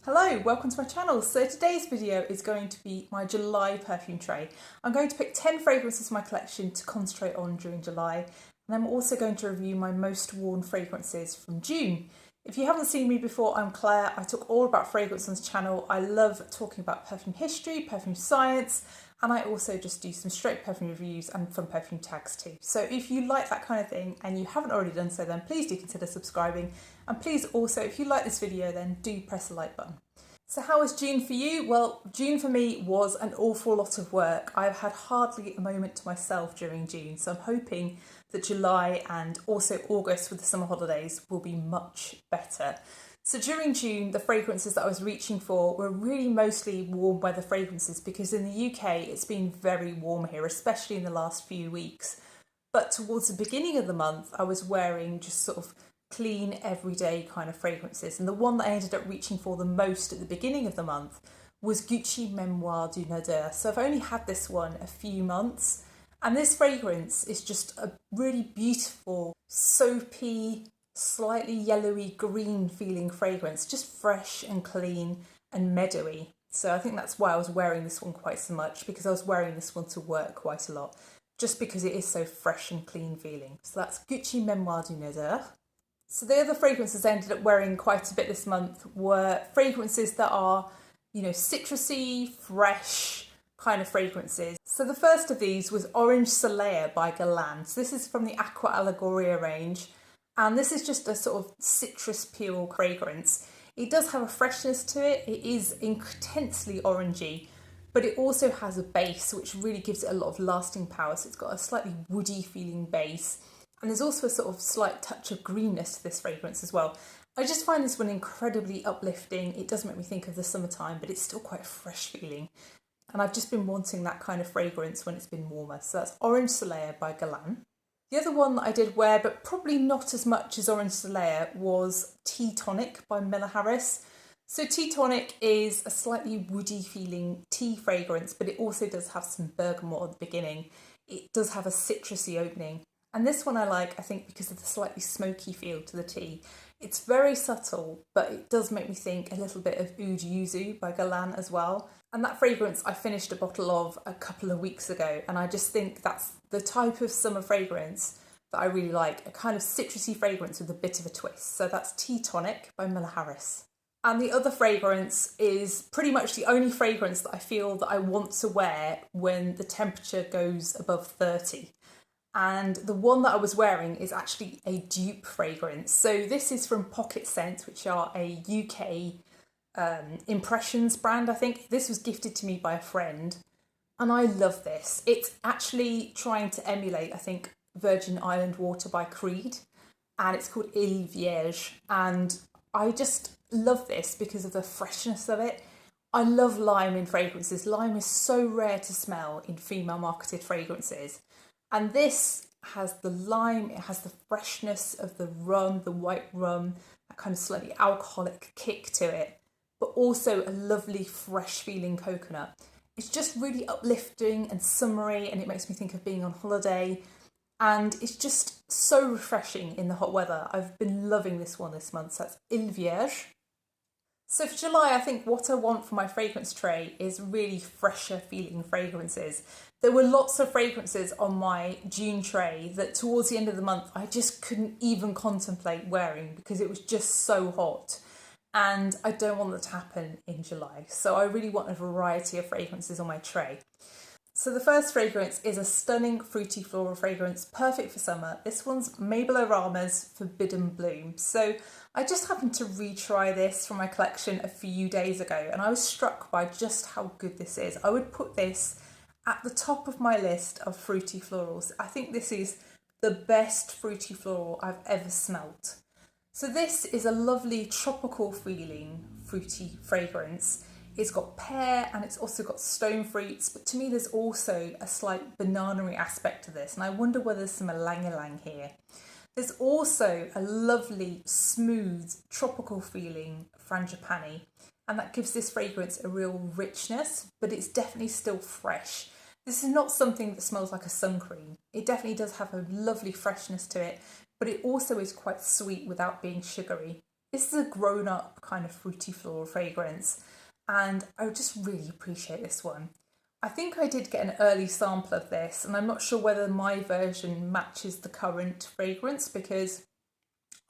Hello, welcome to my channel. So today's video is going to be my July perfume tray. I'm going to pick 10 fragrances from my collection to concentrate on during July, and I'm also going to review my most worn fragrances from June. If you haven't seen me before, I'm Claire. I talk all about fragrance on this channel. I love talking about perfume history, perfume science, and I also just do some straight perfume reviews and fun perfume tags too. So if you like that kind of thing and you haven't already done so, then please do consider subscribing. And please also, if you like this video, then do press the like button. So how was June for you? Well, June for me was an awful lot of work. I've had hardly a moment to myself during June, so I'm hoping that July and also August with the summer holidays will be much better. So during June, the fragrances that I was reaching for were really mostly warm weather fragrances because in the UK it's been very warm here, especially in the last few weeks. But towards the beginning of the month, I was wearing just sort of clean, everyday kind of fragrances. And the one that I ended up reaching for the most at the beginning of the month was Gucci Memoire du Lauder. So I've only had this one a few months. And this fragrance is just a really beautiful, soapy, slightly yellowy green feeling fragrance, just fresh and clean and meadowy. So I think that's why I was wearing this one quite so much, because I was wearing this one to work quite a lot, just because it is so fresh and clean feeling. So that's Gucci Memoire du Lauder. So the other fragrances I ended up wearing quite a bit this month were fragrances that are, citrusy, fresh kind of fragrances. So the first of these was Orange Soleia by Guerlain. So this is from the Aqua Allegoria range. And this is just a sort of citrus peel fragrance. It does have a freshness to it. It is intensely orangey, but it also has a base which really gives it a lot of lasting power. So it's got a slightly woody feeling base. And there's also a sort of slight touch of greenness to this fragrance as well. I just find this one incredibly uplifting. It does make me think of the summertime, but it's still quite a fresh feeling. And I've just been wanting that kind of fragrance when it's been warmer. So that's Orange Soleia by Guerlain. The other one that I did wear, but probably not as much as Orange Soleia, was Tea Tonique by Harris. So Tea Tonique is a slightly woody feeling tea fragrance, but it also does have some bergamot at the beginning. It does have a citrusy opening. And this one I like, I think, because of the slightly smoky feel to the tea. It's very subtle, but it does make me think a little bit of Oud Yuzu by Guerlain as well. And that fragrance I finished a bottle of a couple of weeks ago, and I just think that's the type of summer fragrance that I really like, a kind of citrusy fragrance with a bit of a twist. So that's Tea Tonique by Harris. And the other fragrance is pretty much the only fragrance that I feel that I want to wear when the temperature goes above 30. And the one that I was wearing is actually a dupe fragrance. So this is from Pocket Scents, which are a UK impressions brand, I think. This was gifted to me by a friend, and I love this. It's actually trying to emulate, I think, Virgin Island Water by Creed, and it's called Îles Vierges. And I just love this because of the freshness of it. I love lime in fragrances. Lime is so rare to smell in female marketed fragrances. And this has the lime, it has the freshness of the rum, the white rum, that kind of slightly alcoholic kick to it, but also a lovely fresh feeling coconut. It's just really uplifting and summery, and it makes me think of being on holiday. And it's just so refreshing in the hot weather. I've been loving this one this month, so that's Îles Vierges. So for July, I think what I want for my fragrance tray is really fresher feeling fragrances. There were lots of fragrances on my June tray that towards the end of the month I just couldn't even contemplate wearing because it was just so hot. And I don't want that to happen in July. So I really want a variety of fragrances on my tray. So the first fragrance is a stunning fruity floral fragrance, perfect for summer. This one's Mabelle Forbidden Bloom. So I just happened to retry this from my collection a few days ago, and I was struck by just how good this is. I would put this at the top of my list of fruity florals. I think this is the best fruity floral I've ever smelt. So this is a lovely tropical feeling fruity fragrance. It's got pear and it's also got stone fruits, but to me there's also a slight banana-y aspect to this, and I wonder whether there's some ylang-ylang here. There's also a lovely, smooth, tropical feeling frangipani, and that gives this fragrance a real richness, but it's definitely still fresh. This is not something that smells like a sun cream. It definitely does have a lovely freshness to it, but it also is quite sweet without being sugary. This is a grown-up kind of fruity floral fragrance, and I just really appreciate this one. I think I did get an early sample of this, and I'm not sure whether my version matches the current fragrance, because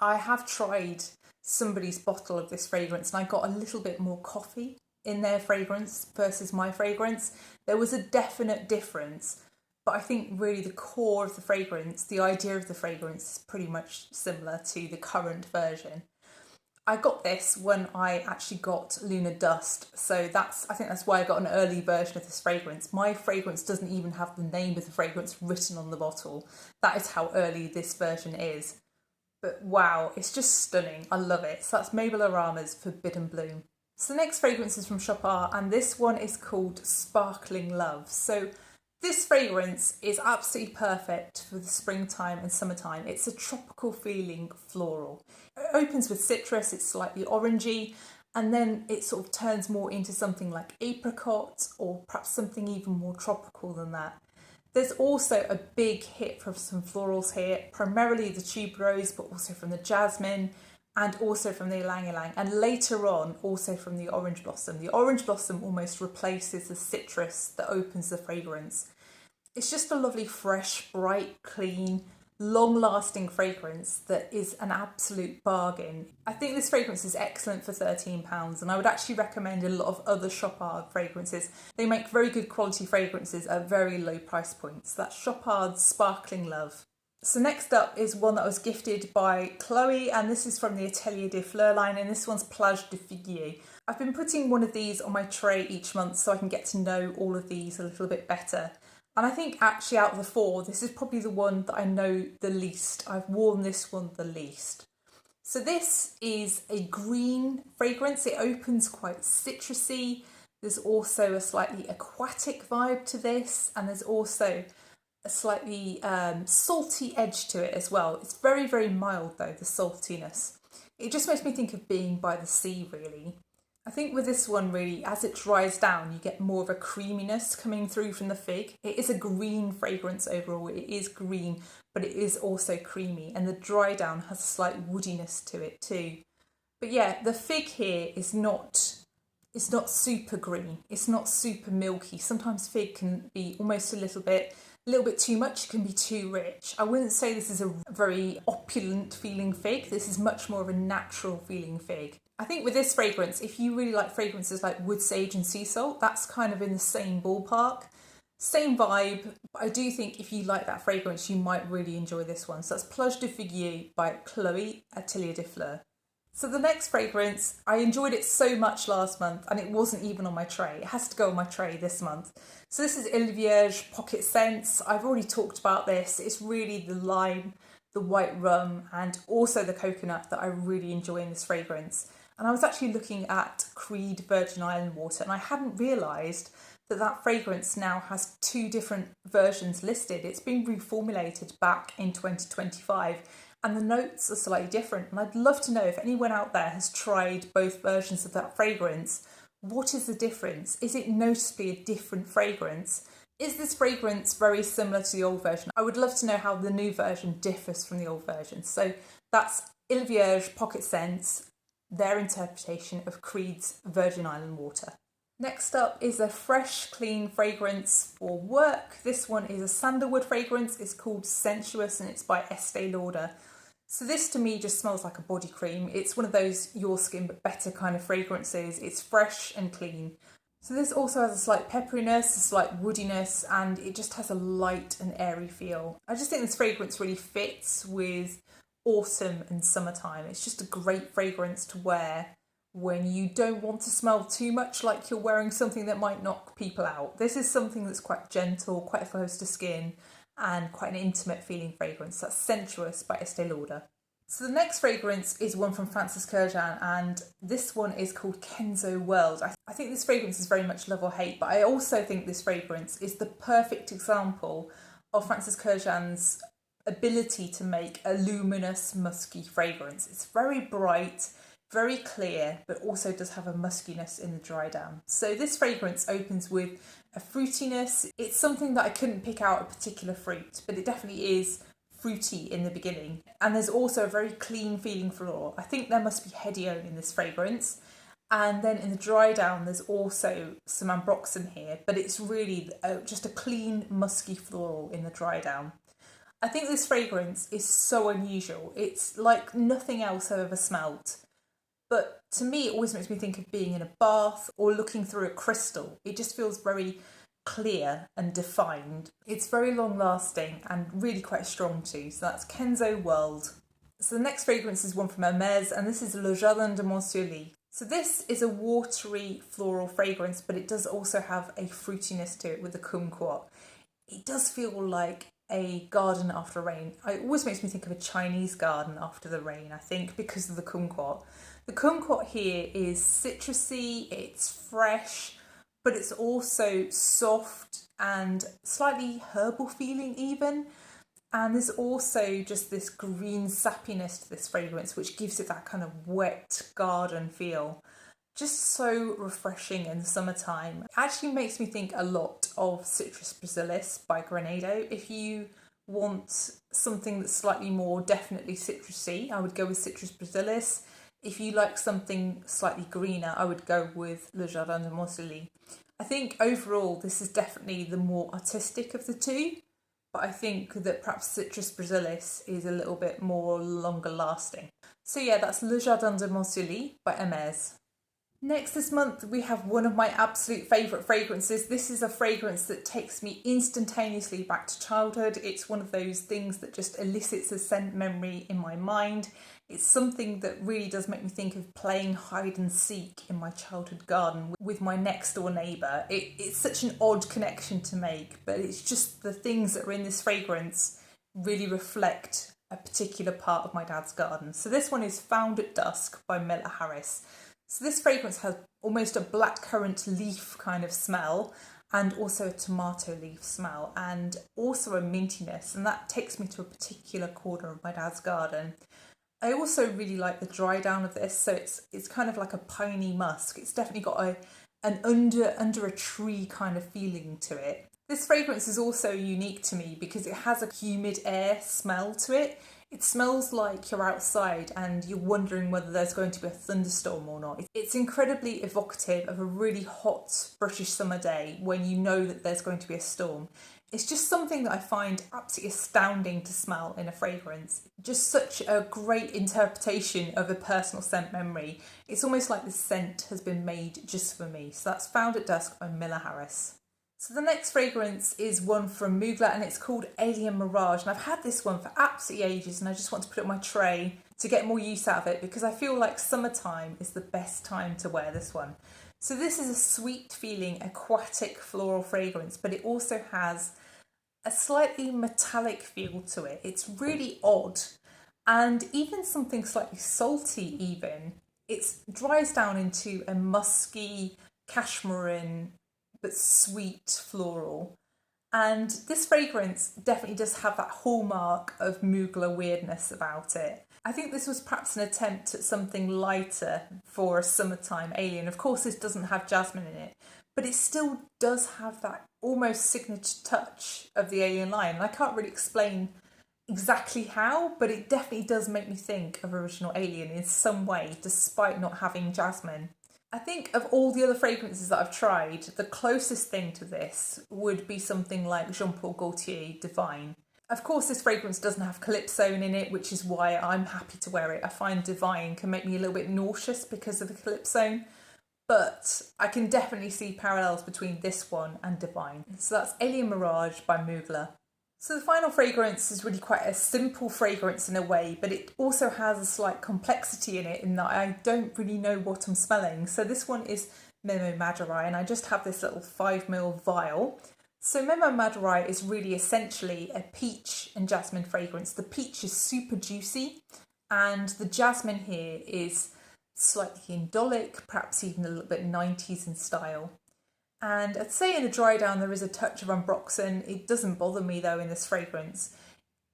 I have tried somebody's bottle of this fragrance and I got a little bit more coffee in their fragrance versus my fragrance. There was a definite difference, but I think really the core of the fragrance, the idea of the fragrance, is pretty much similar to the current version. I got this when I actually got Lunar Dust, so I think that's why I got an early version of this fragrance. My fragrance doesn't even have the name of the fragrance written on the bottle. That is how early this version is. But wow, it's just stunning. I love it. So that's Mabel Arama's Forbidden Bloom. So the next fragrance is from Chopard, and this one is called Sparkling Love. So this fragrance is absolutely perfect for the springtime and summertime. It's a tropical feeling floral. It opens with citrus, it's slightly orangey, and then it sort of turns more into something like apricot, or perhaps something even more tropical than that. There's also a big hit from some florals here, primarily the tuberose, but also from the jasmine, and also from the ylang ylang, and later on also from the orange blossom. The orange blossom almost replaces the citrus that opens the fragrance. It's just a lovely, fresh, bright, clean, long-lasting fragrance that is an absolute bargain. I think this fragrance is excellent for £13, and I would actually recommend a lot of other Chopard fragrances. They make very good quality fragrances at very low price points. That's Chopard's Sparkling Love. So next up is one that was gifted by Chloe, and this is from the Atelier de Fleurs line, and this one's Plage de Figuier. I've been putting one of these on my tray each month so I can get to know all of these a little bit better. And I think actually out of the four, this is probably the one that I know the least. I've worn this one the least. So this is a green fragrance. It opens quite citrusy. There's also a slightly aquatic vibe to this, and there's also a slightly salty edge to it as well. It's very, very mild though, the saltiness. It just makes me think of being by the sea, really. I think with this one, really, as it dries down, you get more of a creaminess coming through from the fig. It is a green fragrance overall. It is green, but it is also creamy, and the dry down has a slight woodiness to it too. But yeah, the fig here is not, it's not super green. It's not super milky. Sometimes fig can be almost a little bit too much. It can be too rich. I wouldn't say this is a very opulent feeling fig. This is much more of a natural feeling fig. I think with this fragrance, if you really like fragrances like wood sage and sea salt, that's kind of in the same ballpark. Same vibe, but I do think if you like that fragrance, you might really enjoy this one. So that's Plage de Figuier by Chloe, Atelier de Fleurs. So the next fragrance, I enjoyed it so much last month, and it wasn't even on my tray. It has to go on my tray this month. So this is Îles Vierges Pocket Scents. I've already talked about this. It's really the lime, the white rum, and also the coconut that I really enjoy in this fragrance. And I was actually looking at Creed Virgin Island Water, and I hadn't realised that that fragrance now has two different versions listed. It's been reformulated back in 2025, and the notes are slightly different. And I'd love to know if anyone out there has tried both versions of that fragrance. What is the difference? Is it noticeably a different fragrance? Is this fragrance very similar to the old version? I would love to know how the new version differs from the old version. So that's Îles Vierges Pocket Scents, their interpretation of Creed's Virgin Island Water. Next up is a fresh, clean fragrance for work. This one is a sandalwood fragrance. It's called Sensuous, and it's by Estée Lauder. So this to me just smells like a body cream. It's one of those your skin but better kind of fragrances. It's fresh and clean. So this also has a slight pepperiness, a slight woodiness, and it just has a light and airy feel. I just think this fragrance really fits with autumn and summertime. It's just a great fragrance to wear when you don't want to smell too much like you're wearing something that might knock people out. This is something that's quite gentle, quite close to skin, and quite an intimate feeling fragrance. That's Sensuous by Estée Lauder. So the next fragrance is one from Francis Kurkdjian, and this one is called Kenzo World. I think this fragrance is very much love or hate, but I also think this fragrance is the perfect example of Francis Kurkdjian's ability to make a luminous, musky fragrance. It's very bright, very clear, but also does have a muskiness in the dry down. So this fragrance opens with a fruitiness. It's something that I couldn't pick out a particular fruit, but it definitely is fruity in the beginning. And there's also a very clean feeling floral. I think there must be hedione in this fragrance. And then in the dry down, there's also some ambroxan here, but it's really just a clean, musky floral in the dry down. I think this fragrance is so unusual. It's like nothing else I've ever smelt. But to me, it always makes me think of being in a bath or looking through a crystal. It just feels very clear and defined. It's very long lasting and really quite strong too. So that's Kenzo World. So the next fragrance is one from Hermès, and this is Le Jardin de Montsouris. So this is a watery floral fragrance, but it does also have a fruitiness to it with the kumquat. It does feel like a garden after rain. It always makes me think of a Chinese garden after the rain, I think, because of the kumquat. The kumquat here is citrusy, it's fresh, but it's also soft and slightly herbal feeling even. And there's also just this green sappiness to this fragrance, which gives it that kind of wet garden feel. Just so refreshing in the summertime. It actually makes me think a lot of Citrus Brasilis by Granado. If you want something that's slightly more definitely citrusy, I would go with Citrus Brasilis. If you like something slightly greener, I would go with Le Jardin de Montsouris. I think overall this is definitely the more artistic of the two, but I think that perhaps Citrus Brasilis is a little bit more longer lasting. So yeah, that's Le Jardin de Montsouris by Hermès. Next this month we have one of my absolute favourite fragrances. This is a fragrance that takes me instantaneously back to childhood. It's one of those things that just elicits a scent memory in my mind. It's something that really does make me think of playing hide and seek in my childhood garden with my next door neighbour. It's such an odd connection to make, but it's just the things that are in this fragrance really reflect a particular part of my dad's garden. So this one is Found at Dusk by Miller Harris. So this fragrance has almost a blackcurrant leaf kind of smell and also a tomato leaf smell and also a mintiness, and that takes me to a particular corner of my dad's garden. I also really like the dry down of this, so it's kind of like a piney musk. It's definitely got an under a tree kind of feeling to it. This fragrance is also unique to me because it has a humid air smell to it. It smells like you're outside and you're wondering whether there's going to be a thunderstorm or not. It's incredibly evocative of a really hot British summer day when you know that there's going to be a storm. It's just something that I find absolutely astounding to smell in a fragrance. Just such a great interpretation of a personal scent memory. It's almost like the scent has been made just for me. So that's Found at Dusk by Miller Harris. So the next fragrance is one from Mugler and it's called Alien Mirage. And I've had this one for absolutely ages and I just want to put it on my tray to get more use out of it because I feel like summertime is the best time to wear this one. So this is a sweet feeling aquatic floral fragrance, but it also has a slightly metallic feel to it. It's really odd and even something slightly salty even. It dries down into a musky cashmere but sweet floral. And this fragrance definitely does have that hallmark of Mugler weirdness about it. I think this was perhaps an attempt at something lighter for a summertime alien. Of course, this doesn't have jasmine in it, but it still does have that almost signature touch of the alien line. And I can't really explain exactly how, but it definitely does make me think of Original Alien in some way, despite not having jasmine. I think of all the other fragrances that I've tried, the closest thing to this would be something like Jean Paul Gaultier Divine. Of course, this fragrance doesn't have calypsone in it, which is why I'm happy to wear it. I find Divine can make me a little bit nauseous because of the calypsone, but I can definitely see parallels between this one and Divine. So that's Alien Mirage by Mugler. So the final fragrance is really quite a simple fragrance in a way, but it also has a slight complexity in it in that I don't really know what I'm smelling. So this one is Memo Madurai, and I just have this little 5ml vial. So Memo Madurai is really essentially a peach and jasmine fragrance. The peach is super juicy and the jasmine here is slightly indolic, perhaps even a little bit 90s in style. And I'd say in the dry down there is a touch of ambroxan. It doesn't bother me though in this fragrance.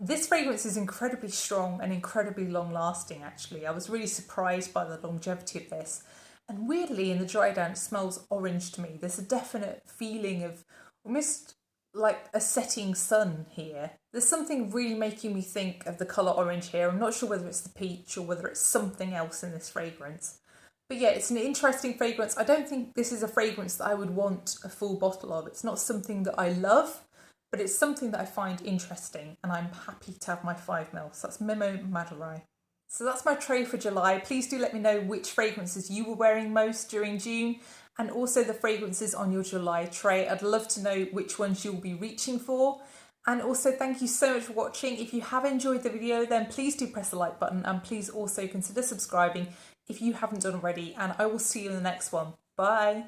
This fragrance is incredibly strong and incredibly long lasting actually. I was really surprised by the longevity of this. And weirdly in the dry down it smells orange to me. There's a definite feeling of almost like a setting sun here. There's something really making me think of the colour orange here. I'm not sure whether it's the peach or whether it's something else in this fragrance. But yeah, it's an interesting fragrance. I don't think this is a fragrance that I would want a full bottle of. It's not something that I love, but it's something that I find interesting, and I'm happy to have my 5ml. So that's Memo Madurai. So that's my tray for July. Please do let me know which fragrances you were wearing most during June, and also the fragrances on your July tray. I'd love to know which ones you'll be reaching for. And also thank you so much for watching. If you have enjoyed the video, then please do press the like button, and please also consider subscribing if you haven't done already, and I will see you in the next one. Bye.